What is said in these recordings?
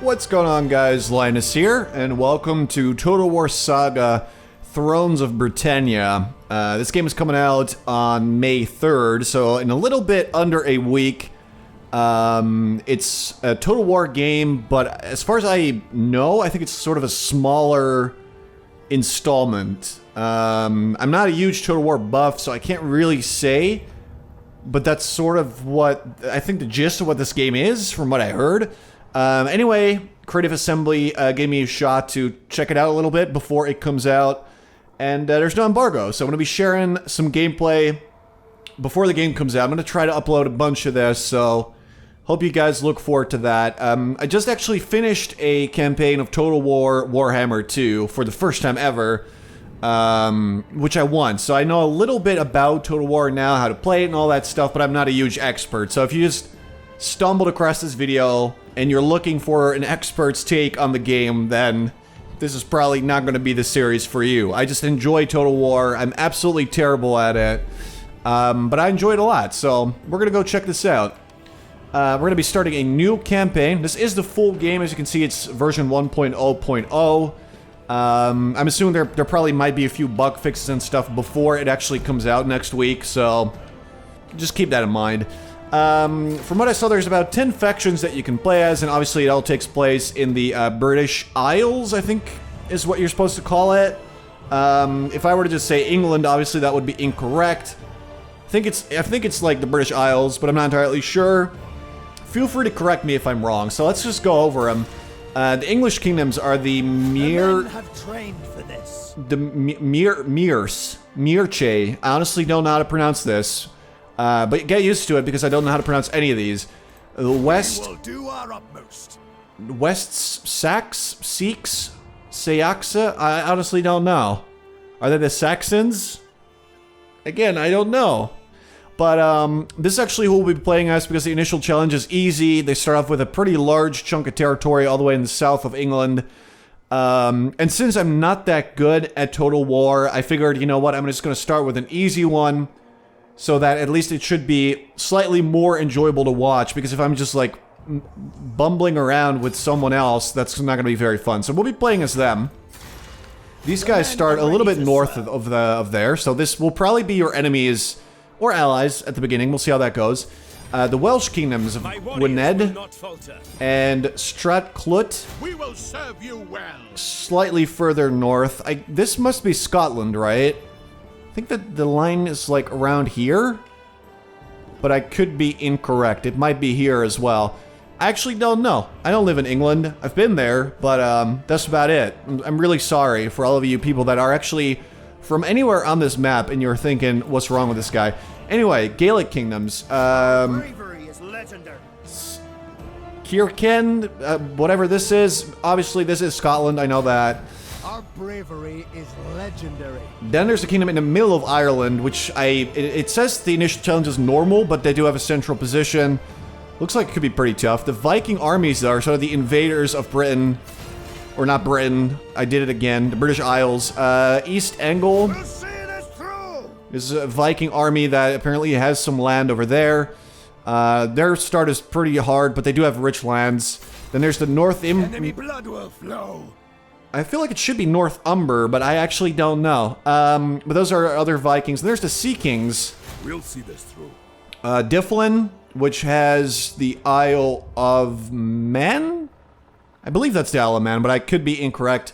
What's going on, guys? Linus here, and welcome to Total War Saga Thrones of Britannia. This game is coming out on May 3rd, so in a little bit under a week. It's a Total War game, but as far as I know, I think it's sort of a smaller installment. I'm not a huge Total War buff, so I can't really say, but that's sort of what I think the gist of what this game is, from what I heard. Anyway, Creative Assembly gave me a shot to check it out a little bit before it comes out, and there's no embargo, so I'm going to be sharing some gameplay before the game comes out. I'm going to try to upload a bunch of this, so hope you guys look forward to that. I just actually finished a campaign of Total War Warhammer 2 for the first time ever, which I won, so I know a little bit about Total War now, how to play it and all that stuff, but I'm not a huge expert, so if you just stumbled across this video and you're looking for an expert's take on the game, then this is probably not going to be the series for you. I just enjoy Total War. I'm absolutely terrible at it, but I enjoy it a lot, so we're going to go check this out. We're going to be starting a new campaign. This is the full game. As you can see, it's version 1.0.0. I'm assuming there probably might be a few bug fixes and stuff before it actually comes out next week, so just keep that in mind. From what I saw, there's about 10 factions that you can play as, and obviously it all takes place in the British Isles, I think is what you're supposed to call it. If I were to just say England, obviously that would be incorrect. I think it's like the British Isles, but I'm not entirely sure. Feel free to correct me if I'm wrong. So let's just go over them. The English kingdoms are the Meerche. I honestly don't know how to pronounce this. But get used to it because I don't know how to pronounce any of these. The West Seaxe? I honestly don't know. Are they the Saxons? Again, I don't know. But this is actually who we'll be playing as because the initial challenge is easy. They start off with a pretty large chunk of territory all the way in the south of England. And since I'm not that good at Total War, I figured, you know what, I'm just going to start with an easy one, so that at least it should be slightly more enjoyable to watch, because if I'm just like bumbling around with someone else, that's not going to be very fun. So we'll be playing as them. These guys start a little bit north of there, so this will probably be your enemies or allies at the beginning. We'll see how that goes. The Welsh kingdoms of Gwynedd and Stratclut. We will serve you well. Slightly further north. This must be Scotland, right? I think that the line is like around here, but I could be incorrect. It might be here as well. I actually don't know. I don't live in England. I've been there, but that's about it. I'm really sorry for all of you people that are actually from anywhere on this map and you're thinking, what's wrong with this guy? Anyway, Gaelic kingdoms. Bravery is legendary. Kirken, whatever this is. Obviously, this is Scotland. I know that. Our bravery is legendary. Then there's a kingdom in the middle of Ireland, which it says the initial challenge is normal, but they do have a central position. Looks like it could be pretty tough. The Viking armies, though, are sort of the invaders of Britain. Or not Britain. I did it again. The British Isles. East Anglia We'll see this through. is a Viking army that apparently has some land over there. Their start is pretty hard, but they do have rich lands. Then there's the Enemy blood will flow. I feel like it should be Northumber, but I actually don't know. But those are other Vikings. And there's the Sea Kings. We'll see this through. Dyflin, which has the Isle of Man? I believe that's the Isle of Man, but I could be incorrect.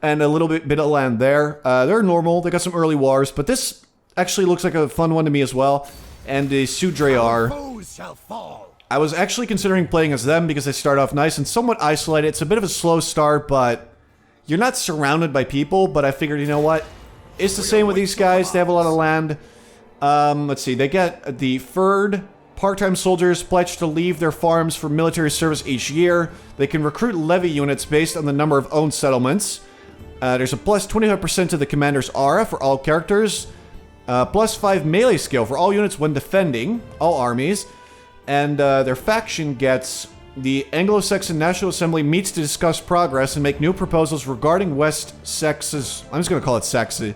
And a little bit of land there. They're normal. They got some early wars, but this actually looks like a fun one to me as well. And the Sudreyar. Foes shall fall. I was actually considering playing as them because they start off nice and somewhat isolated. It's a bit of a slow start, but you're not surrounded by people, but I figured, you know what? It's the same with these guys. They have a lot of land. Let's see. They get the Ferd. Part-time soldiers pledge to leave their farms for military service each year. They can recruit levy units based on the number of owned settlements. There's a plus 25% to the commander's aura for all characters. Plus 5 melee skill for all units when defending all armies. And their faction gets the Anglo-Saxon National Assembly meets to discuss progress and make new proposals regarding West Seaxe's, I'm just going to call it Saxe,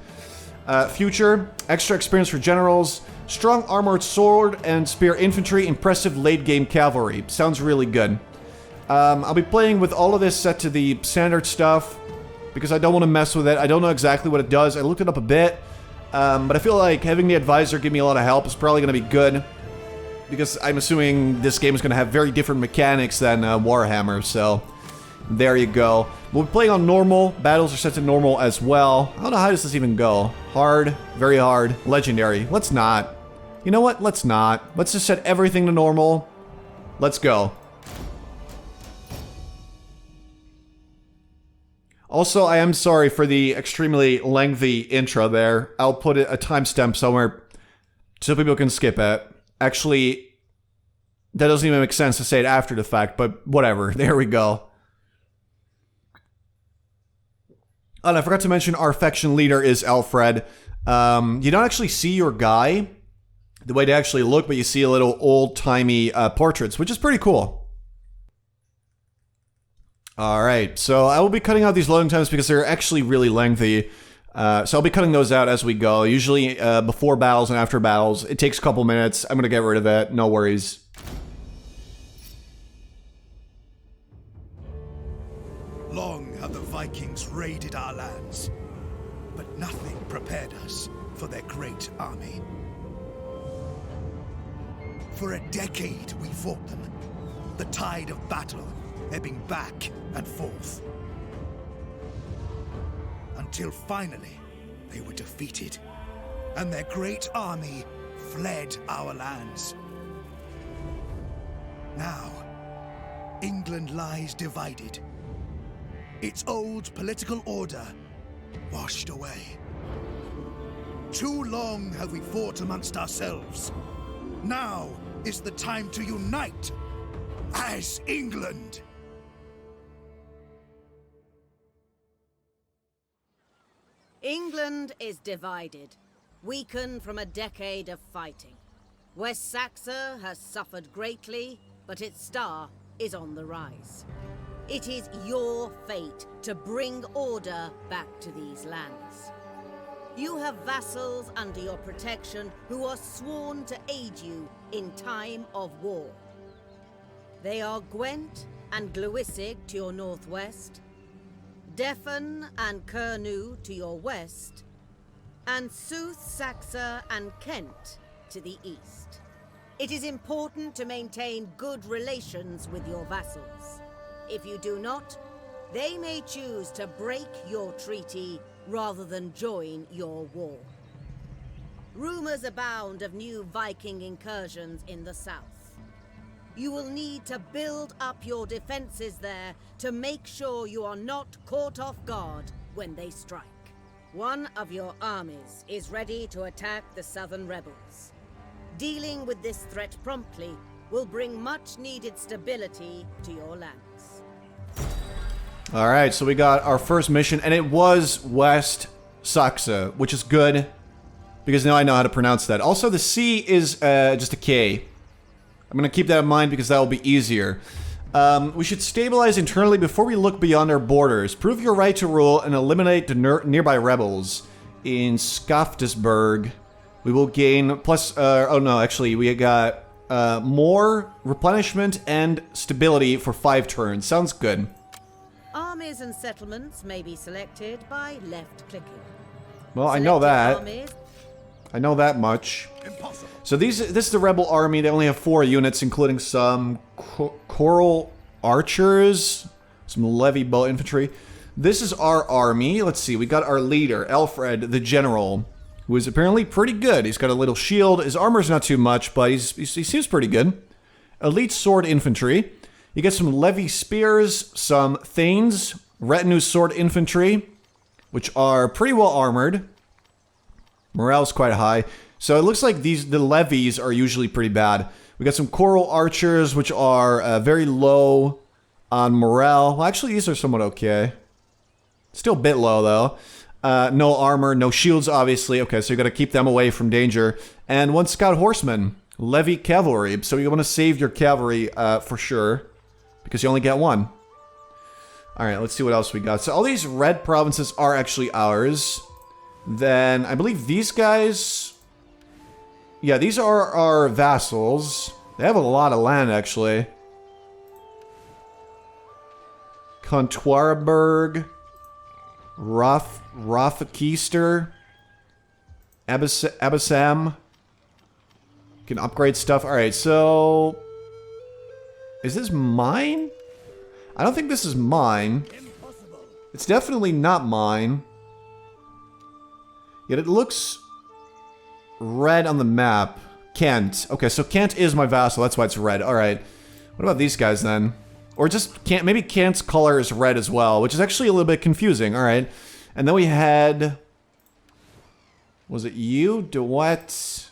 future, extra experience for generals, strong armored sword and spear infantry, impressive late-game cavalry. Sounds really good. I'll be playing with all of this set to the standard stuff because I don't want to mess with it. I don't know exactly what it does. I looked it up a bit, but I feel like having the advisor give me a lot of help is probably going to be good because I'm assuming this game is going to have very different mechanics than Warhammer, so there you go. We'll be playing on normal. Battles are set to normal as well. I don't know, how does this even go? Hard, very hard, legendary. Let's not. You know what? Let's not. Let's just set everything to normal. Let's go. Also, I am sorry for the extremely lengthy intro there. I'll put a timestamp somewhere so people can skip it. Actually, that doesn't even make sense to say it after the fact, but whatever. There we go. Oh, and I forgot to mention our faction leader is Alfred. You don't actually see your guy the way they actually look, but you see a little old-timey portraits, which is pretty cool. Alright, so I will be cutting out these loading times because they're actually really lengthy. So I'll be cutting those out as we go. Usually before battles and after battles. It takes a couple minutes. I'm going to get rid of it. No worries. Long have the Vikings raided our lands, but nothing prepared us for their great army. For a decade we fought them, the tide of battle ebbing back and forth. Until finally, they were defeated, and their great army fled our lands. Now, England lies divided. Its old political order washed away. Too long have we fought amongst ourselves. Now is the time to unite as England. England is divided, weakened from a decade of fighting. West Saxe has suffered greatly, but its star is on the rise. It is your fate to bring order back to these lands. You have vassals under your protection who are sworn to aid you in time of war. They are Gwent and Glewissig to your northwest, Defen and Kernu to your west, and Sooth, Saxe and Kent to the east. It is important to maintain good relations with your vassals. If you do not, they may choose to break your treaty rather than join your war. Rumors abound of new Viking incursions in the south. You will need to build up your defenses there to make sure you are not caught off guard when they strike. One of your armies is ready to attack the southern rebels. Dealing with this threat promptly will bring much needed stability to your lands. Alright, so we got our first mission, and it was West Saxe, which is good, because now I know how to pronounce that. Also, the C is just a K. I'm going to keep that in mind because that will be easier. We should stabilize internally before we look beyond our borders. Prove your right to rule and eliminate the nearby rebels. In Skaftisberg, we will gain plus... oh no, actually, we got more replenishment and stability for 5 turns. Sounds good. Armies and settlements may be selected by left-clicking. Well, I know that. Armies. I know that much. Impossible. So this is the rebel army. They only have 4 units, including some coral archers, some levy bow infantry. This is our army. Let's see. We got our leader, Alfred, the general, who is apparently pretty good. He's got a little shield. His armor's not too much, but he seems pretty good. Elite sword infantry. You get some levy spears, some thanes, retinue sword infantry, which are pretty well armored. Morale's quite high. So it looks like the levies are usually pretty bad. We got some coral archers, which are very low on morale. Well, actually, these are somewhat okay. Still a bit low, though. No armor, no shields, obviously. Okay, so you got to keep them away from danger. And 1 scout horseman, levy cavalry. So you want to save your cavalry for sure, because you only get 1. All right, let's see what else we got. So all these red provinces are actually ours. Then I believe these guys... Yeah, these are our vassals. They have a lot of land, actually. Contoirberg, Rothakister, Abyssam. Can upgrade stuff. Alright, so... Is this mine? I don't think this is mine. It's definitely not mine. Yet it looks red on the map. Kent. Okay, so Kent is my vassal. That's why it's red. Alright. What about these guys then? Or just Kent. Maybe Kent's color is red as well, which is actually a little bit confusing. Alright. And then we had... Was it you? DeWitt?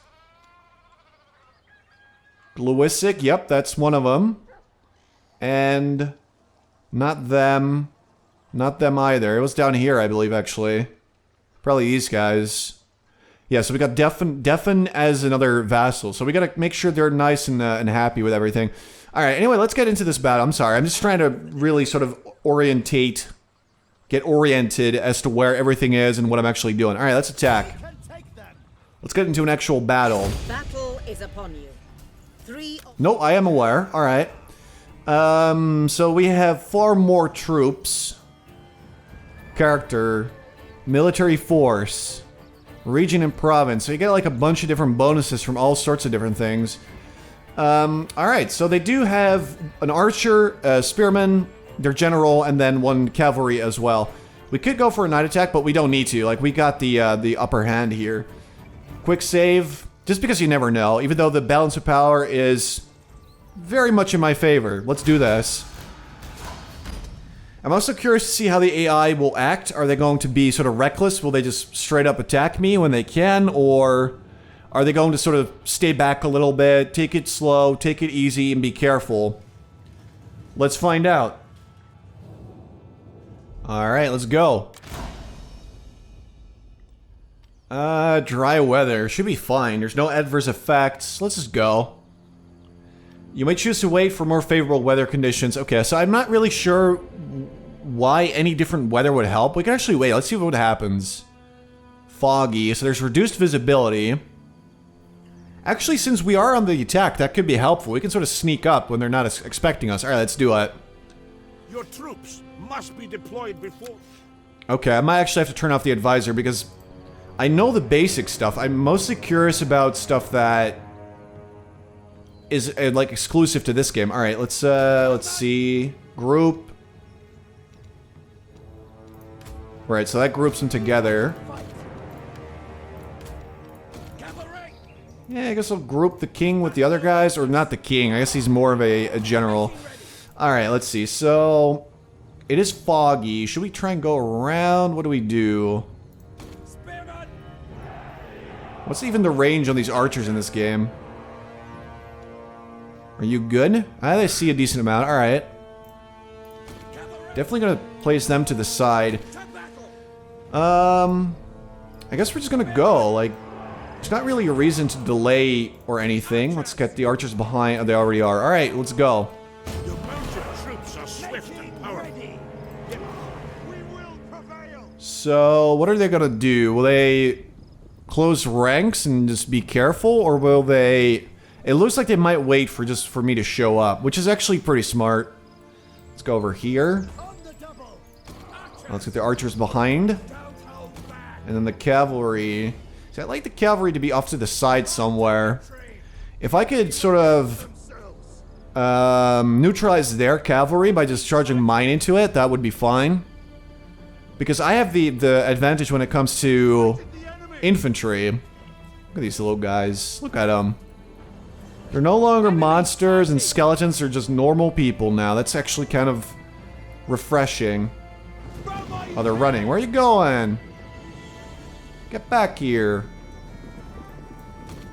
Glewisic? Yep, that's one of them. And... Not them. Not them either. It was down here, I believe, actually. Probably these guys. Yeah, so we got Defen as another vassal. So we gotta make sure they're nice and happy with everything. Alright, anyway, let's get into this battle. I'm sorry, I'm just trying to really sort of get oriented as to where everything is and what I'm actually doing. Alright, let's attack. Let's get into an actual battle. Battle is upon you. Nope, I am aware. Alright. So we have far more troops. Character. Military force. Region and province. So you get like a bunch of different bonuses from all sorts of different things. Alright, so they do have an archer, a spearman, their general, and then one cavalry as well. We could go for a night attack, but we don't need to. Like, we got the upper hand here. Quick save, just because you never know, even though the balance of power is very much in my favor. Let's do this. I'm also curious to see how the AI will act. Are they going to be sort of reckless? Will they just straight up attack me when they can? Or are they going to sort of stay back a little bit, take it slow, take it easy, and be careful? Let's find out. Alright, let's go. Dry weather. Should be fine. There's no adverse effects. Let's just go. You may choose to wait for more favorable weather conditions. Okay, so I'm not really sure why any different weather would help. We can actually wait. Let's see what happens. Foggy. So there's reduced visibility. Actually, since we are on the attack, that could be helpful. We can sort of sneak up when they're not expecting us. Alright, let's do it. Your troops must be deployed before... Okay, I might actually have to turn off the advisor because I know the basic stuff. I'm mostly curious about stuff that is like exclusive to this game. All right, let's see. Group. Right, so that groups them together. Yeah, I guess I'll group the king with the other guys, or not the king. I guess he's more of a general. All right, let's see. So it is foggy. Should we try and go around? What do we do? What's even the range on these archers in this game? Are you good? I see a decent amount. Alright. Definitely gonna place them to the side. I guess we're just gonna go. Like, there's not really a reason to delay or anything. Let's get the archers behind. Oh, they already are. Alright, let's go. Your mounted troops are swift and powerful. We will prevail. So, what are they gonna do? Will they close ranks and just be careful, or will they... It looks like they might wait for me to show up, which is actually pretty smart. Let's go over here. Let's get the archers behind. And then the cavalry. See, I'd like the cavalry to be off to the side somewhere. If I could sort of neutralize their cavalry by just charging mine into it, that would be fine. Because I have the advantage when it comes to infantry. Look at these little guys. Look at them. They're no longer monsters and skeletons. They're just normal people now. That's actually kind of refreshing. Oh, they're running. Where are you going? Get back here.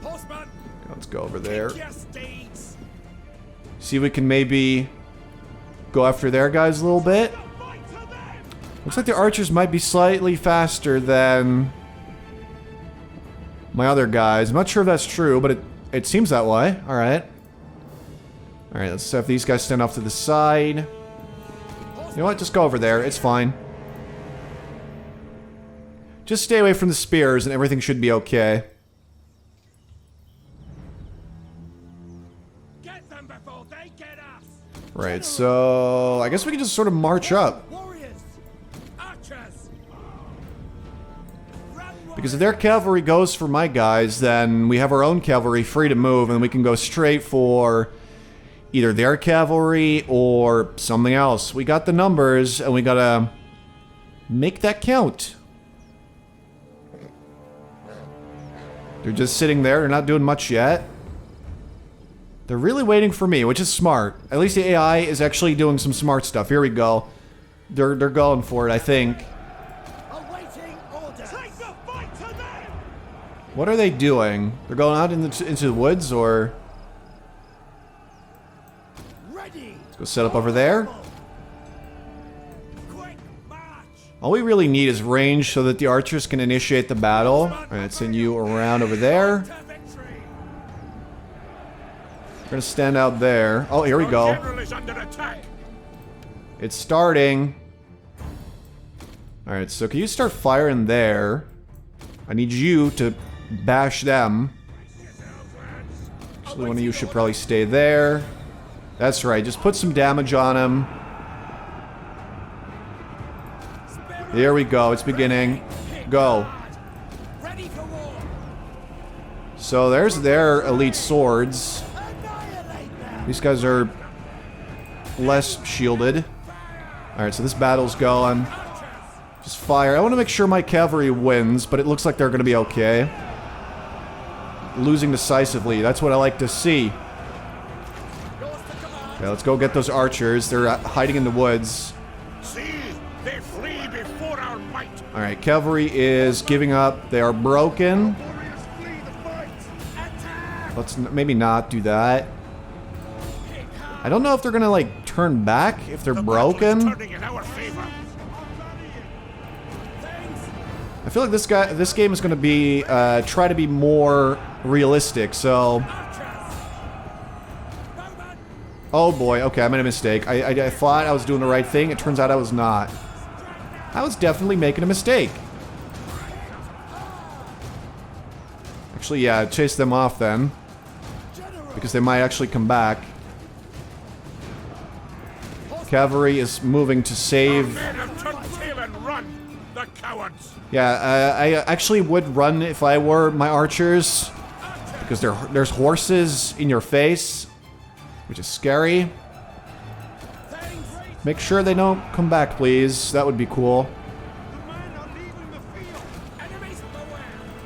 Let's go over there. See if we can maybe go after their guys a little bit. Looks like the archers might be slightly faster than my other guys. I'm not sure if that's true, but it seems that way. Alright. Alright, let's have these guys stand off to the side. You know what? Just go over there. It's fine. Just stay away from the spears and everything should be okay. Get them before they get us. Right, so I guess we can just sort of march up. Because if their cavalry goes for my guys, then we have our own cavalry free to move, and we can go straight for either their cavalry or something else. We got the numbers, and we gotta make that count. They're just sitting there, they're not doing much yet. They're really waiting for me, which is smart. At least the AI is actually doing some smart stuff. Here we go. They're going for it, I think. What are they doing? They're going out into the woods, or... Let's go set up over there. All we really need is range so that the archers can initiate the battle. Alright, send you around over there. We're gonna stand out there. Oh, here we go. It's starting. Alright, so can you start firing there? I need you to bash them. Actually, one of you should probably stay there. That's right, just put some damage on him. Here we go, it's beginning. Go. So there's their elite swords. These guys are less shielded. Alright, so this battle's going. Just fire. I want to make sure my cavalry wins, but it looks like they're going to be okay. Losing decisively. That's what I like to see. Okay, let's go get those archers. They're hiding in the woods. See, they flee before our might. All right, cavalry is giving up. They are broken. Let's maybe not do that. I don't know if they're going to like turn back if they're broken. Turning in our favor. I feel like this game is going to be try to be more realistic. So, oh boy, okay, I made a mistake. I thought I was doing the right thing. It turns out I was not. I was definitely making a mistake. Actually, yeah, chase them off then, because they might actually come back. Cavalry is moving to save. Yeah, I actually would run if I were my archers, because there's horses in your face, which is scary. Make sure they don't come back, please. That would be cool.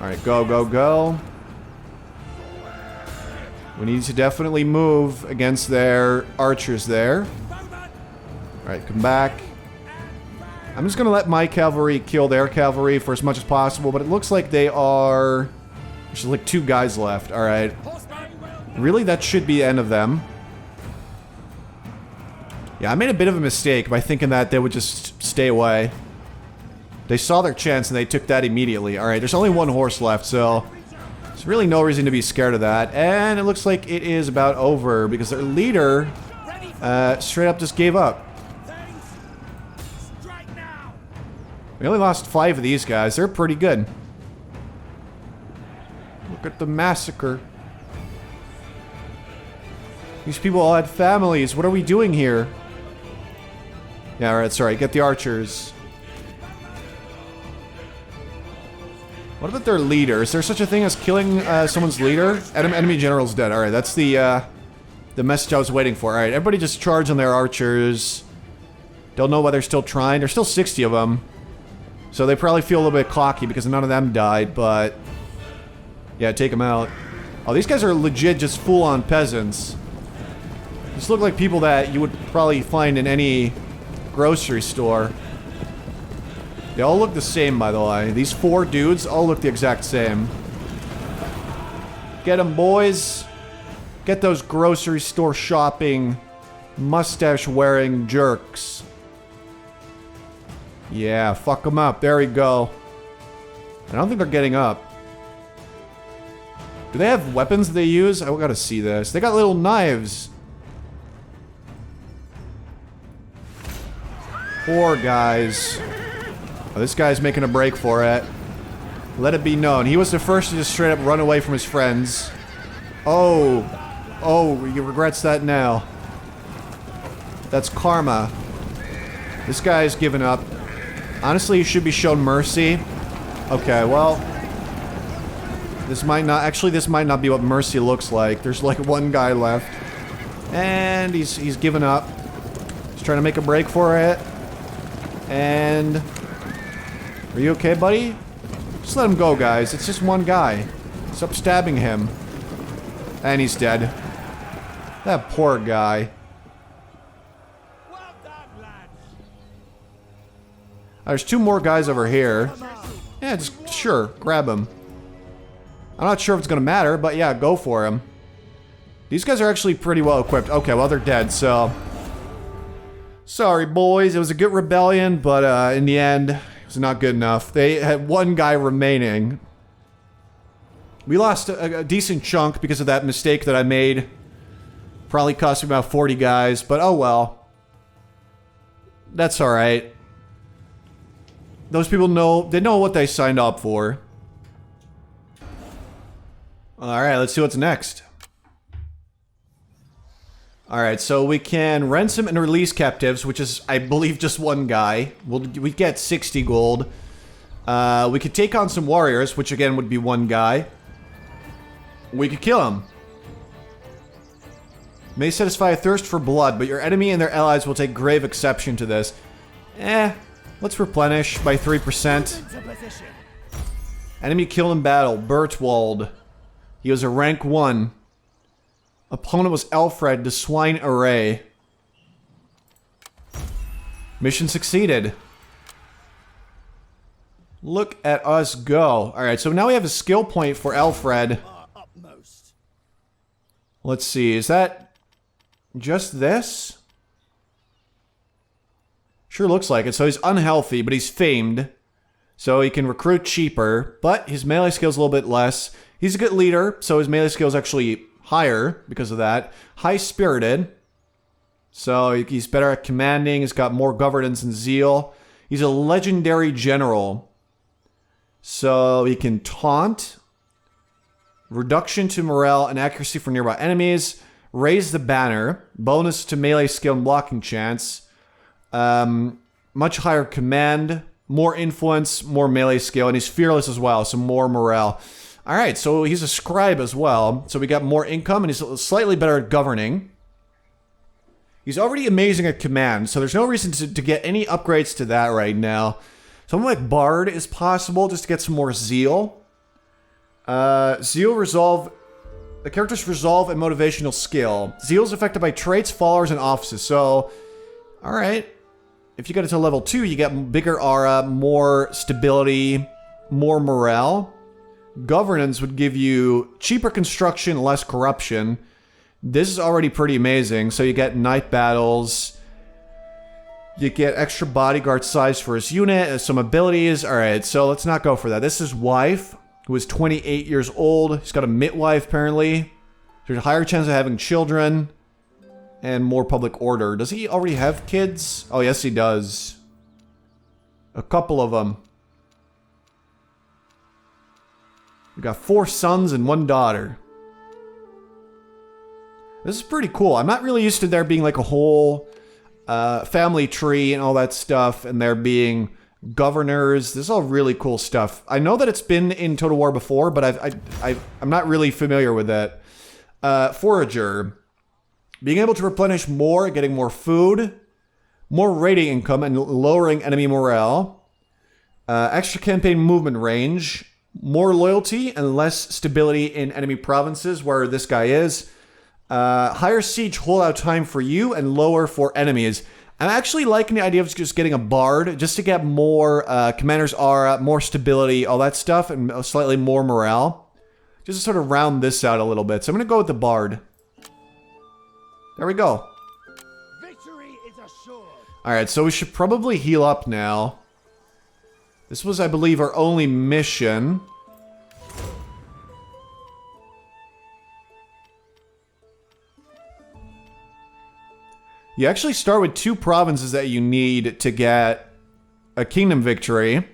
Alright, go, go, go. We need to definitely move against their archers there. Alright, come back. I'm just gonna let my cavalry kill their cavalry for as much as possible, but it looks like they are... There's like 2 guys left. Alright. Really? That should be the end of them. Yeah, I made a bit of a mistake by thinking that they would just stay away. They saw their chance and they took that immediately. Alright, there's only 1 horse left, so... There's really no reason to be scared of that. And it looks like it is about over, because their leader straight up just gave up. We only lost 5 of these guys. They're pretty good. Look at the massacre. These people all had families. What are we doing here? Yeah, alright, sorry. Get the archers. What about their leader? Is there such a thing as killing someone's leader? Enemy general's dead. Alright, that's the message I was waiting for. Alright, everybody just charge on their archers. Don't know why they're still trying. There's still 60 of them. So they probably feel a little bit cocky because none of them died, but... Yeah, take them out. Oh, these guys are legit just full-on peasants. These look like people that you would probably find in any grocery store. They all look the same, by the way. These 4 dudes all look the exact same. Get them, boys. Get those grocery store shopping, mustache-wearing jerks. Yeah, fuck them up. There we go. I don't think they're getting up. Do they have weapons they use? I gotta see this. They got little knives. Poor guys. Oh, this guy's making a break for it. Let it be known. He was the first to just straight up run away from his friends. Oh. Oh, he regrets that now. That's karma. This guy's given up. Honestly, he should be shown mercy. Okay, well... This might not be what mercy looks like. There's like one guy left. And he's given up. He's trying to make a break for it. And... Are you okay, buddy? Just let him go, guys. It's just one guy. Stop stabbing him. And he's dead. That poor guy. Well done, lads. There's two more guys over here. Yeah, just sure, grab him. I'm not sure if it's gonna matter, but yeah, go for him. These guys are actually pretty well equipped. Okay, well, they're dead, so... Sorry, boys. It was a good rebellion, but in the end, it was not good enough. They had one guy remaining. We lost a decent chunk because of that mistake that I made. Probably cost me about 40 guys, but oh well. That's alright. Those people know, they know what they signed up for. Alright, let's see what's next. Alright, so we can ransom and release captives, which is, I believe, just one guy. We get 60 gold. We could take on some warriors, which again would be one guy. We could kill him. May satisfy a thirst for blood, but your enemy and their allies will take grave exception to this. Let's replenish by 3%. Enemy killed in battle, Bertwald. He was a rank 1. Opponent was Alfred, the Swine Array. Mission succeeded. Look at us go. Alright, so now we have a skill point for Alfred. Let's see, is that just this? Sure looks like it. So he's unhealthy, but he's famed. So he can recruit cheaper, but his melee skill is a little bit less. He's a good leader, so his melee skill is actually higher because of that. High-spirited. So he's better at commanding. He's got more governance and zeal. He's a legendary general. So he can taunt. Reduction to morale and accuracy for nearby enemies. Raise the banner. Bonus to melee skill and blocking chance. Much higher command. More influence. More melee skill. And he's fearless as well, so more morale. Alright, so he's a scribe as well. So we got more income and he's slightly better at governing. He's already amazing at command, so there's no reason to get any upgrades to that right now. Something like Bard is possible just to get some more zeal. Zeal resolve... The character's resolve and motivational skill. Zeal is affected by traits, followers, and offices. So, alright. If you get it to level 2, you get bigger aura, more stability, more morale. Governance would give you cheaper construction, less corruption. This is already pretty amazing. So you get night battles. You get extra bodyguard size for his unit, some abilities. Alright, so let's not go for that. This is wife, who is 28 years old. He's got a midwife, apparently. There's a higher chance of having children. And more public order. Does he already have kids? Oh, yes, he does. A couple of them. We got 4 sons and 1 daughter. This is pretty cool. I'm not really used to there being like a whole family tree and all that stuff, and there being governors. This is all really cool stuff. I know that it's been in Total War before, but I'm not really familiar with it. Forager. Being able to replenish more, getting more food, more raiding income, and lowering enemy morale. Extra campaign movement range. More loyalty and less stability in enemy provinces where this guy is. Higher siege holdout time for you and lower for enemies. I'm actually liking the idea of just getting a bard just to get more commander's aura, more stability, all that stuff, and slightly more morale. Just to sort of round this out a little bit. So I'm going to go with the bard. There we go. Victory is assured. Alright, so we should probably heal up now. This was, I believe, our only mission. You actually start with 2 provinces that you need to get a kingdom victory.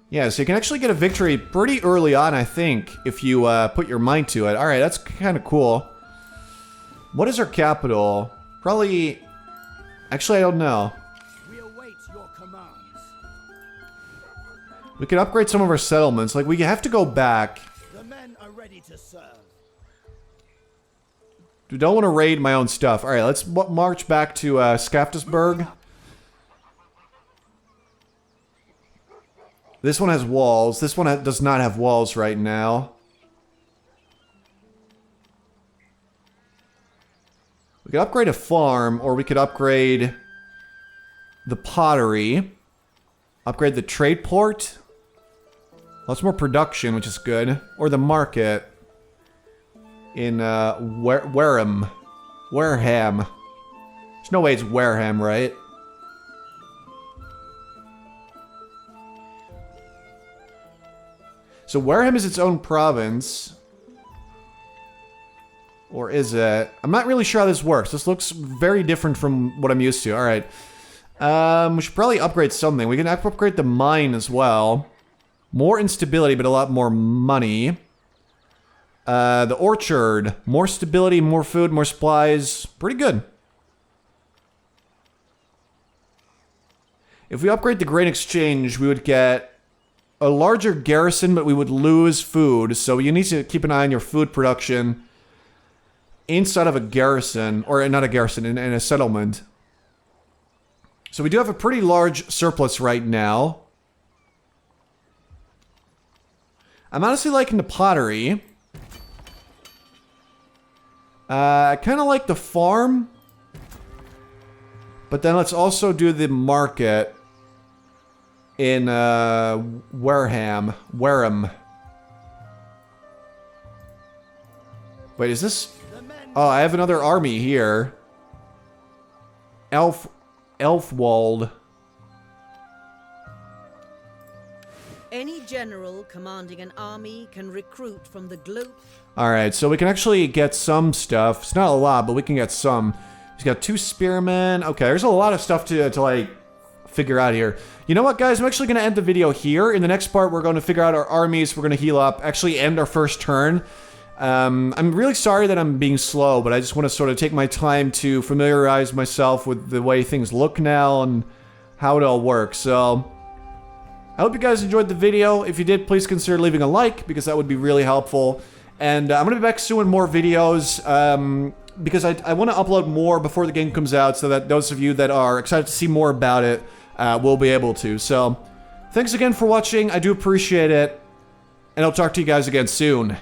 Yeah, so you can actually get a victory pretty early on, I think, if you put your mind to it. Alright, that's kind of cool. What is our capital? Probably... Actually, I don't know. We await your commands. We could upgrade some of our settlements. Like, we have to go back. The men are ready to serve. We don't want to raid my own stuff. Alright, let's march back to Skaftisburg. This one has walls. This one does not have walls right now. We could upgrade a farm, or we could upgrade the pottery. Upgrade the trade port. Lots more production, which is good. Or the market. In, Wareham. Wareham. There's no way it's Wareham, right? So Wareham is its own province. Or is it? I'm not really sure how this works. This looks very different from what I'm used to. Alright. We should probably upgrade something. We can upgrade the mine as well. More instability, but a lot more money. The orchard. More stability, more food, more supplies. Pretty good. If we upgrade the grain exchange, we would get a larger garrison, but we would lose food. So you need to keep an eye on your food production inside of a garrison, or not a garrison, in a settlement. So we do have a pretty large surplus right now. I'm honestly liking the pottery. I kind of like the farm. But then let's also do the market in Wareham. Wait, is this... Oh, I have another army here. Elfwald. Any general commanding an army can recruit from the globe. Alright, so we can actually get some stuff. It's not a lot, but we can get some. He's got 2 spearmen. Okay, there's a lot of stuff to like, figure out here. You know what, guys? I'm actually going to end the video here. In the next part, we're going to figure out our armies. We're going to heal up. Actually end our first turn. I'm really sorry that I'm being slow, but I just want to sort of take my time to familiarize myself with the way things look now and how it all works. So, I hope you guys enjoyed the video. If you did, please consider leaving a like, because that would be really helpful. And I'm going to be back soon with more videos, because I want to upload more before the game comes out, so that those of you that are excited to see more about it will be able to. So, thanks again for watching. I do appreciate it. And I'll talk to you guys again soon.